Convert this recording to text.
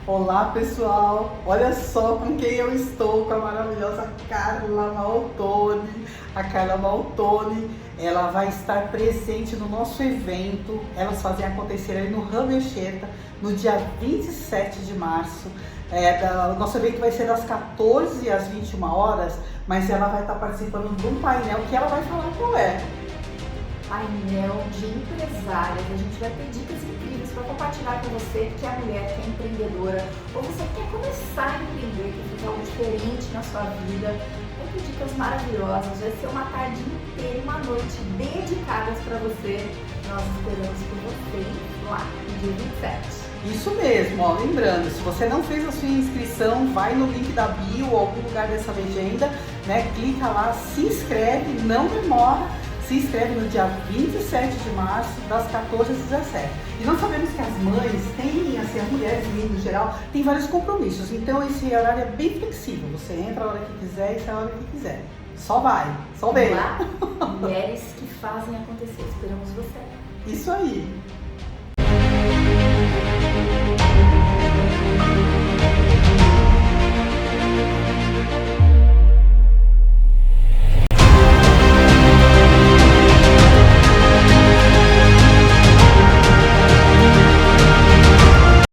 Olá pessoal, olha só com quem eu estou, com a maravilhosa Carla Maltoni. A Carla Maltoni, ela vai estar presente no nosso evento, Elas Fazem Acontecer aí no Hub Anchieta, no dia 27 de março. O nosso evento vai ser das 14 às 21 horas, mas ela vai estar participando de um painel que ela vai falar qual é. Painel de empresárias. A gente vai ter dicas incríveis para compartilhar com você que é mulher, que é empreendedora, ou você quer começar a empreender, quer fazer algo diferente na sua vida. Vai ter dicas maravilhosas, vai ser uma tarde inteira, uma noite dedicadas para você. Nós esperamos por você lá no dia 27. Isso mesmo, ó, lembrando, se você não fez a sua inscrição, vai no link da bio ou algum lugar dessa legenda, né? Clica lá, se inscreve, não demora. Se inscreve no dia 27 de março, das 14 às 17. E nós sabemos que as mães têm, assim, as mulheres no geral, têm vários compromissos. Então esse horário é bem flexível. Você entra a hora que quiser e sai a hora que quiser. Só vai, só vem. Lá, mulheres que fazem acontecer. Esperamos você. Isso aí.